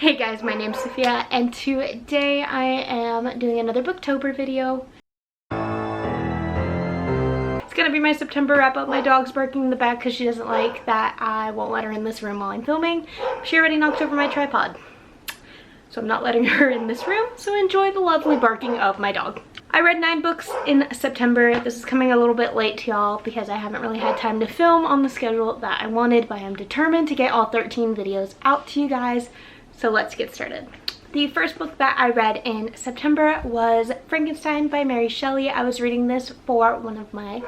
Hey guys, my name's Sophia and today I am doing another Booktober video. It's gonna be my September wrap up. My dog's barking in the back because she doesn't like that I won't let her in this room while I'm filming. She already knocked over my tripod, so I'm not letting her in this room, so enjoy the lovely barking of my dog. I read 9 books in September. This is coming a little bit late to y'all because I haven't really had time to film on the schedule that I wanted, but I'm determined to get all 13 videos out to you guys. So let's get started. The first book that I read in September was Frankenstein by Mary Shelley. I was reading this for one of my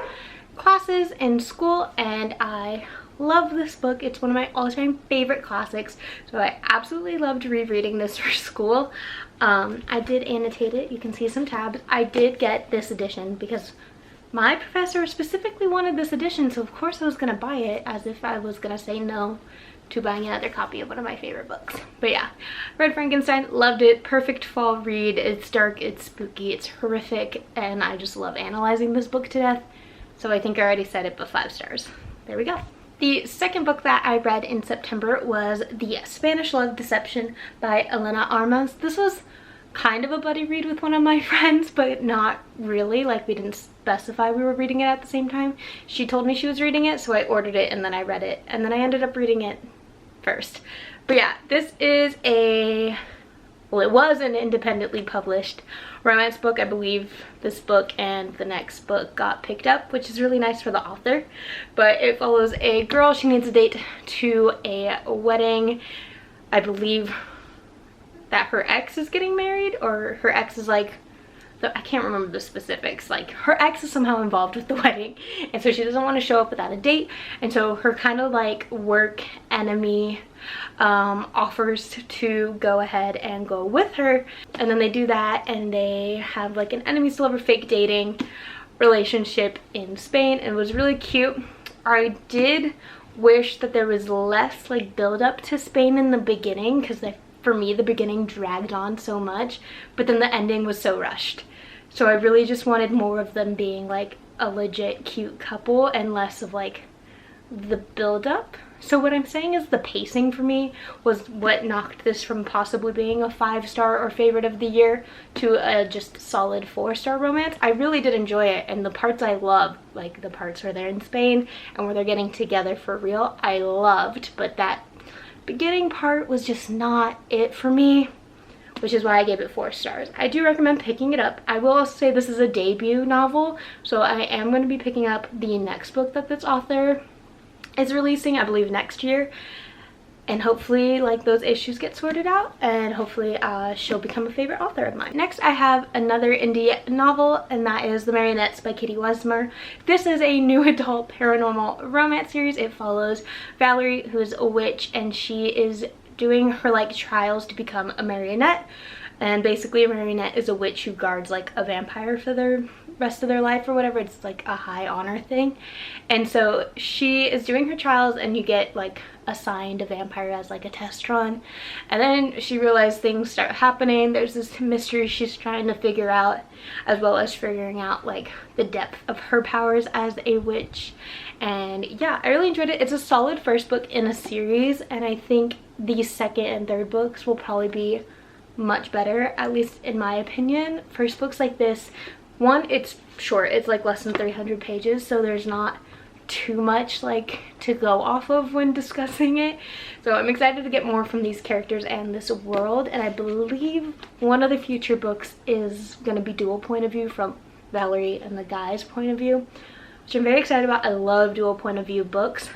classes in school and I love this book. It's one of my all-time favorite classics, so I absolutely loved rereading this for school. I did annotate it. You can see some tabs. I did get this edition because my professor specifically wanted this edition, so of course I was gonna buy it, as if I was gonna say no to buying another copy of one of my favorite books. But yeah, read Frankenstein, loved it. Perfect fall read. It's dark, it's spooky, it's horrific, and I just love analyzing this book to death. So I think I already said it, but 5 stars. There we go. The second book that I read in September was The Spanish Love Deception by Elena Armas. This was kind of a buddy read with one of my friends, but not really. Like, we didn't specify we were reading it at the same time. She told me she was reading it, so I ordered it and then I read it, and then I ended up reading it first. But yeah, this is a, well, it was an independently published romance book. I believe this book and the next book got picked up, which is really nice for the author. But it follows a girl. She needs a date to a wedding. I believe that her ex is getting married, or her ex is like, I can't remember the specifics. Like, her ex is somehow involved with the wedding, and so she doesn't want to show up without a date, and so her kind of like work enemy offers to go ahead and go with her, and then they do that and they have like an enemies to lover fake dating relationship in Spain. It was really cute. I did wish that there was less like build up to Spain in the beginning, because for me the beginning dragged on so much, but then the ending was so rushed. So I really just wanted more of them being like a legit cute couple and less of like the build up. So what I'm saying is the pacing for me was what knocked this from possibly being a 5-star or favorite of the year to a just solid 4-star romance. I really did enjoy it, and the parts I loved, like the parts where they're in Spain and where they're getting together for real, I loved, but that beginning part was just not it for me, which is why I gave it 4 stars. I do recommend picking it up. I will also say this is a debut novel, so I am going to be picking up the next book that this author is releasing, I believe next year, and hopefully like those issues get sorted out, and hopefully she'll become a favorite author of mine. Next I have another indie novel, and that is The Marionettes by Katie Wesmer. This is a new adult paranormal romance series. It follows Valerie, who is a witch, and she is doing her like trials to become a marionette. And basically a marionette is a witch who guards like a vampire for their rest of their life or whatever. It's like a high honor thing. And so she is doing her trials, and you get like assigned a vampire as like a test run, and then she realized things start happening. There's this mystery she's trying to figure out, as well as figuring out like the depth of her powers as a witch. And yeah, I really enjoyed it. It's a solid first book in a series, and I think the second and third books will probably be much better, at least in my opinion. First books like this, one, it's short, it's like less than 300 pages, so there's not too much like to go off of when discussing it. So I'm excited to get more from these characters and this world, and I believe one of the future books is going to be dual point of view from Valerie and the guy's point of view, which I'm very excited about. I love dual point of view books,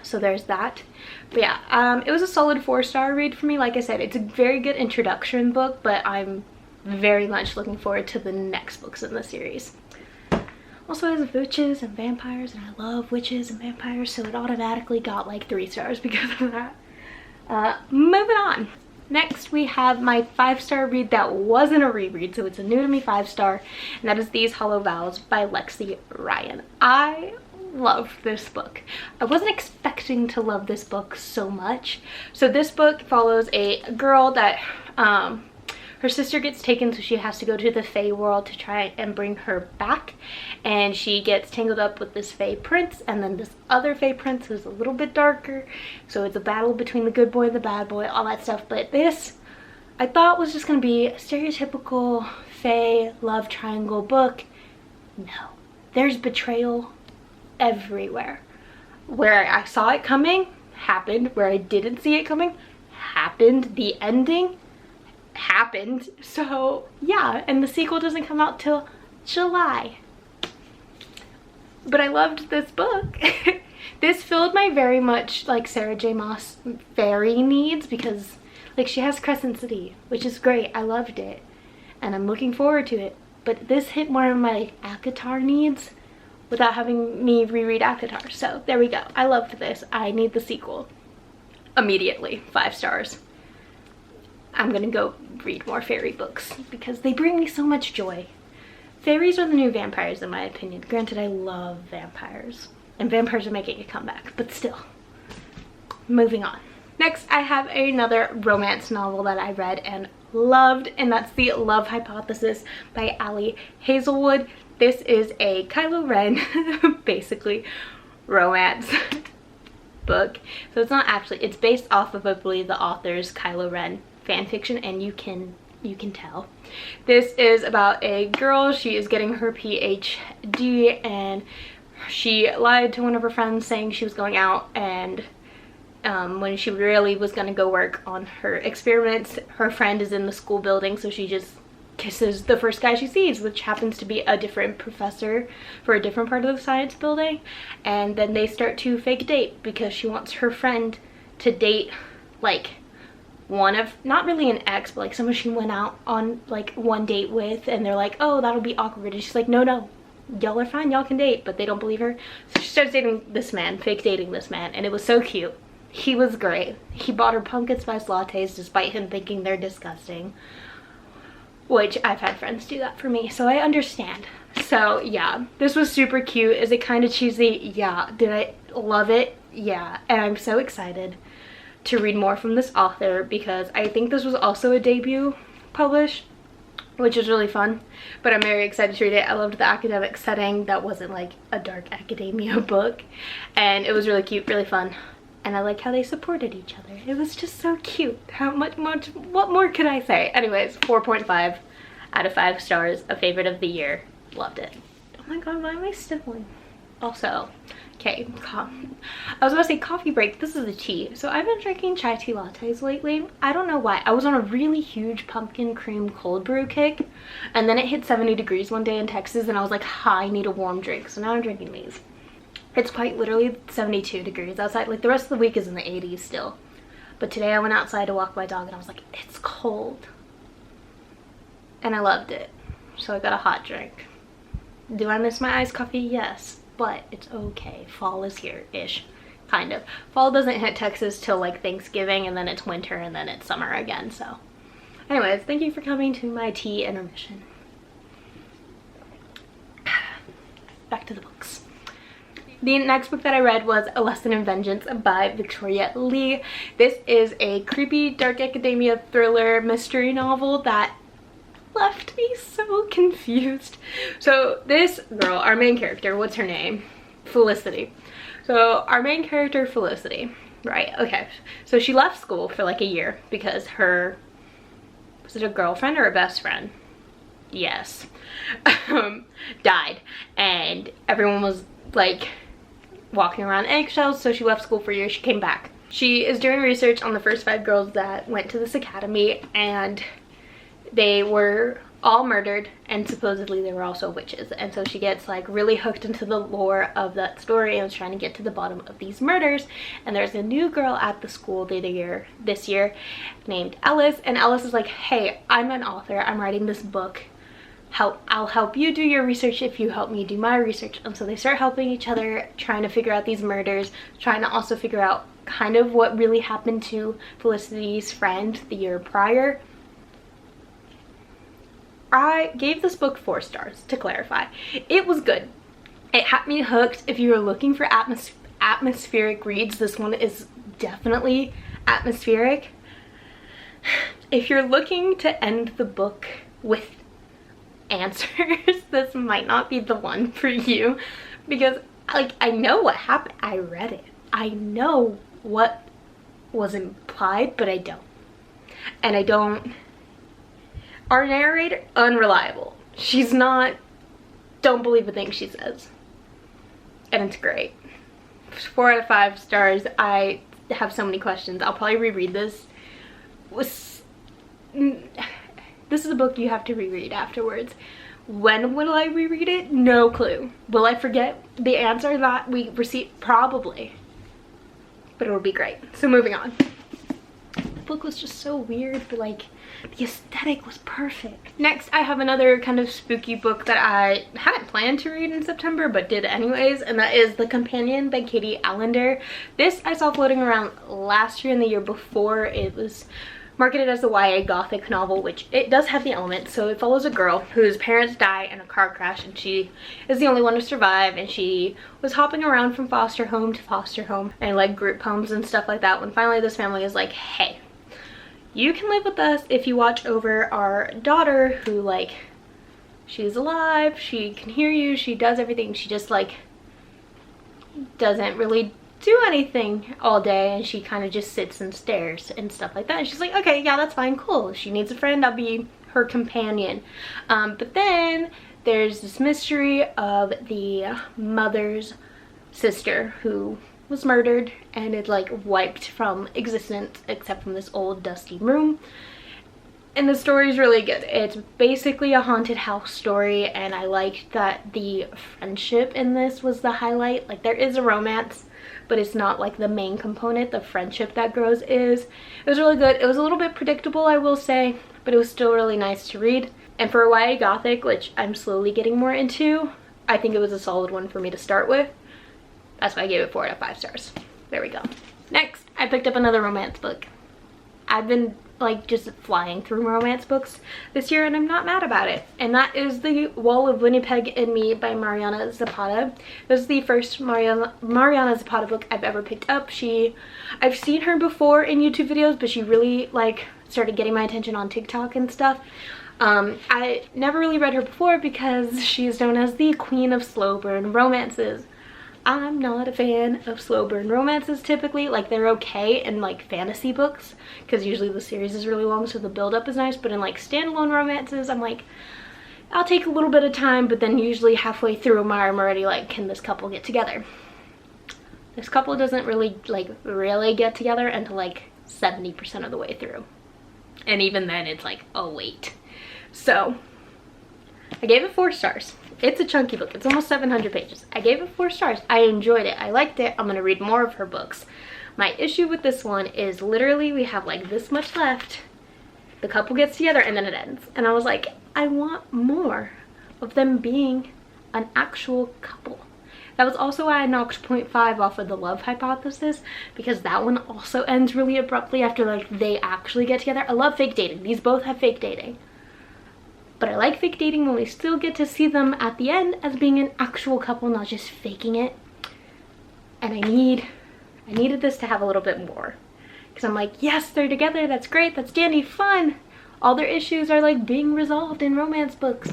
so there's that. But yeah, it was a solid 4-star read for me. Like I said, it's a very good introduction book, but I'm very much looking forward to the next books in the series. Also has witches and vampires, and I love witches and vampires, so it automatically got like 3 stars because of that. Moving on. Next we have my 5-star read that wasn't a reread, so it's a new to me 5-star, and that is These Hollow Vows by Lexi Ryan. I love this book. I wasn't expecting to love this book so much. So this book follows a girl that her sister gets taken, so she has to go to the Fae world to try and bring her back, and she gets tangled up with this Fae prince and then this other Fae prince who's a little bit darker, so it's a battle between the good boy and the bad boy, all that stuff. But this I thought was just gonna be a stereotypical Fae love triangle book. No, there's betrayal everywhere. Where I saw it coming happened, where I didn't see it coming happened, the ending happened. So yeah, and the sequel doesn't come out till July. But I loved this book. This filled my very much like Sarah J Maas fairy needs, because like she has Crescent City, which is great. I loved it and I'm looking forward to it. But this hit more of my ACOTAR needs without having me reread ACOTAR. So there we go. I loved this. I need the sequel immediately. 5 stars. I'm gonna go read more fairy books because they bring me so much joy. Fairies are the new vampires in my opinion. Granted, I love vampires and vampires are making a comeback, but still. Moving on. Next, I have another romance novel that I read and loved, and that's The Love Hypothesis by Ali Hazelwood. This is a Kylo Ren, basically, romance book. So it's not actually, it's based off of, I believe, the author's Kylo Ren fan fiction, and you can tell. This is about a girl. She is getting her PhD and she lied to one of her friends saying she was going out, and when she really was going to go work on her experiments, her friend is in the school building, so she just kisses the first guy she sees, which happens to be a different professor for a different part of the science building. And then they start to fake date because she wants her friend to date like one of, not really an ex, but like someone she went out on like one date with, and they're like, oh, that'll be awkward, and she's like, no, y'all are fine, y'all can date. But they don't believe her, so she starts dating this man, fake dating this man, and it was so cute. He was great. He bought her pumpkin spice lattes despite him thinking they're disgusting, which I've had friends do that for me, so I understand. So yeah, this was super cute. Is it kind of cheesy? Yeah. Did I love it? Yeah. And I'm so excited to read more from this author because I think this was also a debut published, which is really fun. But I'm very excited to read it. I loved the academic setting. That wasn't like a dark academia book, and it was really cute, really fun. And I like how they supported each other. It was just so cute. What more could I say? Anyways, 4.5 out of 5 stars. A favorite of the year. Loved it. Oh my god, why am I sniffling? Also, okay, I was about to say coffee break. This is a tea. So I've been drinking chai tea lattes lately. I don't know why. I was on a really huge pumpkin cream cold brew kick, and then it hit 70 degrees one day in Texas, and I was like, I need a warm drink. So now I'm drinking these. It's quite literally 72 degrees outside. Like the rest of the week is in the 80s still. But today I went outside to walk my dog and I was like, it's cold. And I loved it. So I got a hot drink. Do I miss my iced coffee? Yes. But it's okay. Fall is here-ish. Kind of. Fall doesn't hit Texas till like Thanksgiving, and then it's winter, and then it's summer again. So anyways, thank you for coming to my tea intermission. Back to the books. The next book that I read was A Lesson in Vengeance by Victoria Lee. This is a creepy dark academia thriller mystery novel that left me so confused. So this girl, our main character, what's her name? Felicity. So our main character, Felicity, right, okay. So she left school for like a year because her, was it a girlfriend or a best friend? Yes. Died. And everyone was like walking around eggshells, so she left school for a year. She came back. She is doing research on the first 5 girls that went to this academy, and they were all murdered, and supposedly they were also witches. And so she gets like really hooked into the lore of that story and was trying to get to the bottom of these murders. And there's a new girl at the school this year named Ellis, and Ellis is like, hey, I'm an author, I'm writing this book, I'll help you do your research if you help me do my research. And so they start helping each other, trying to figure out these murders, trying to also figure out kind of what really happened to Felicity's friend the year prior. I gave this book 4 stars, to clarify. It was good. It had me hooked. If you were looking for atmospheric reads, this one is definitely atmospheric. if you're looking to end the book with answers, this might not be the one for you, because like I know what happened. I read it. I know what was implied, but I don't. And I don't. Our narrator, unreliable. She's not, don't believe a thing she says. And it's great. 4 out of 5 stars. I have so many questions. I'll probably reread this. This is a book you have to reread afterwards. When will I reread it? No clue. Will I forget the answer that we received? Probably. But it will be great. So moving on. The book was just so weird, but like the aesthetic was perfect. Next, I have another kind of spooky book that I hadn't planned to read in September, but did anyways, and that is The Companion by Katie Allender. This I saw floating around last year and the year before. It was marketed as a YA gothic novel, which it does have the elements. So it follows a girl whose parents die in a car crash, and she is the only one to survive, and she was hopping around from foster home to foster home and like group homes and stuff like that, when finally this family is like, hey, you can live with us if you watch over our daughter, who like, she's alive, she can hear you, she does everything, she just like doesn't really do anything all day, and she kind of just sits and stares and stuff like that. And she's like, okay, yeah, that's fine, cool. If she needs a friend, I'll be her companion. But then there's this mystery of the mother's sister who was murdered, and it like wiped from existence except from this old dusty room. And the story is really good. It's basically a haunted house story, and I liked that the friendship in this was the highlight. Like, there is a romance, but it's not like the main component. The friendship that grows is. It was really good. It was a little bit predictable, I will say, but it was still really nice to read. And for a YA gothic, which I'm slowly getting more into, I think it was a solid one for me to start with. That's why I gave it 4 out of 5 stars. There we go. Next, I picked up another romance book. I've been like just flying through romance books this year, and I'm not mad about it. And that is The Wall of Winnipeg and Me by Mariana Zapata. This is the first Mariana Zapata book I've ever picked up. I've seen her before in YouTube videos, but she really like started getting my attention on TikTok and stuff. I never really read her before because she's known as the queen of slow burn romances. I'm not a fan of slow burn romances typically. Like, they're okay in like fantasy books because usually the series is really long, so the build up is nice, but in like standalone romances, I'm like, I'll take a little bit of time, but then usually halfway through I'm already like, can this couple get together? This couple doesn't really get together until like 70% of the way through, and even then it's like, oh wait. So I gave it 4 stars. It's a chunky book. It's almost 700 pages. I gave it 4 stars. I enjoyed it. I liked it. I'm going to read more of her books. My issue with this one is literally we have like this much left. The couple gets together and then it ends. And I was like, I want more of them being an actual couple. That was also why I knocked 0.5 off of The Love Hypothesis, because that one also ends really abruptly after like they actually get together. I love fake dating. These both have fake dating. But I like fake dating when we still get to see them at the end as being an actual couple, not just faking it. And I needed this to have a little bit more. Because I'm like, yes, they're together, that's great, that's dandy, fun. All their issues are like being resolved in romance books.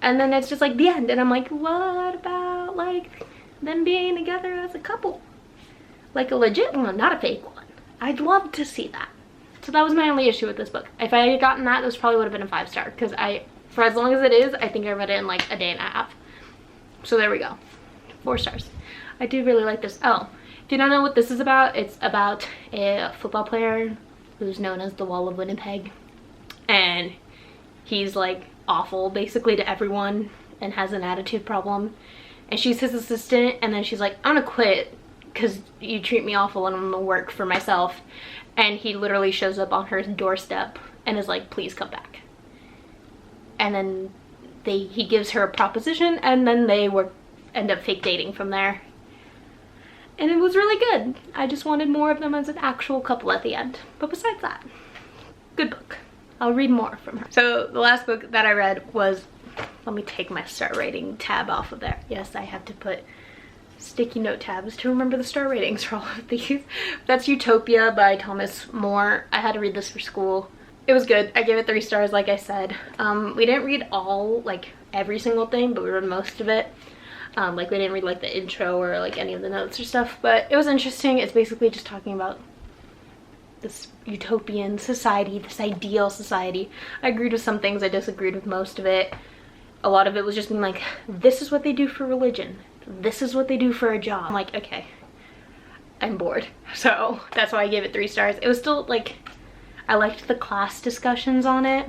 And then it's just like the end, and I'm like, what about like them being together as a couple? Like a legit one, not a fake one. I'd love to see that. So that was my only issue with this book. If I had gotten that, this probably would have been a 5-star, because for as long as it is, I think I read it in like a day and a half. So there we go. 4 stars. I do really like this. Oh, if you don't know what this is about, it's about a football player who's known as the Wall of Winnipeg. And he's like awful basically to everyone and has an attitude problem. And she's his assistant, and then she's like, I'm gonna quit because you treat me awful and I'm gonna work for myself. And he literally shows up on her doorstep and is like, please come back. And then he gives her a proposition, and then they end up fake dating from there. And it was really good. I just wanted more of them as an actual couple at the end. But besides that, good book. I'll read more from her. So the last book that I read was, let me take my star rating tab off of there. Yes, I have to put sticky note tabs to remember the star ratings for all of these. That's Utopia by Thomas More. I had to read this for school. It was good. I gave it 3 stars, like I said. We didn't read all, like, every single thing, but we read most of it. Like, we didn't read, like, the intro or, like, any of the notes or stuff, but it was interesting. It's basically just talking about this utopian society, this ideal society. I agreed with some things, I disagreed with most of it. A lot of it was just being like, this is what they do for religion. This is what they do for a job. I'm like, okay, I'm bored. So that's why I gave it 3 stars. It was still, like, I liked the class discussions on it,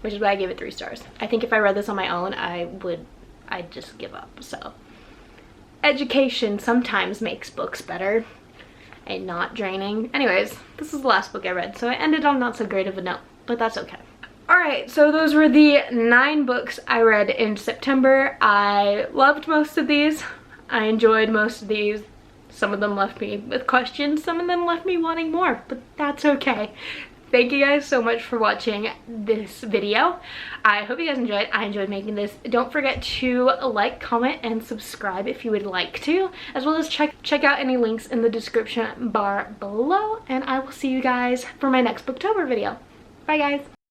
which is why I gave it 3 stars. I think if I read this on my own, I'd just give up. So education sometimes makes books better and not draining. Anyways, this is the last book I read, so I ended on not so great of a note, but that's okay. Alright, so those were the 9 books I read in September. I loved most of these. I enjoyed most of these. Some of them left me with questions, some of them left me wanting more, but that's okay. Thank you guys so much for watching this video. I hope you guys enjoyed. I enjoyed making this. Don't forget to like, comment, and subscribe if you would like to, as well as check out any links in the description bar below, and I will see you guys for my next Booktober video. Bye guys!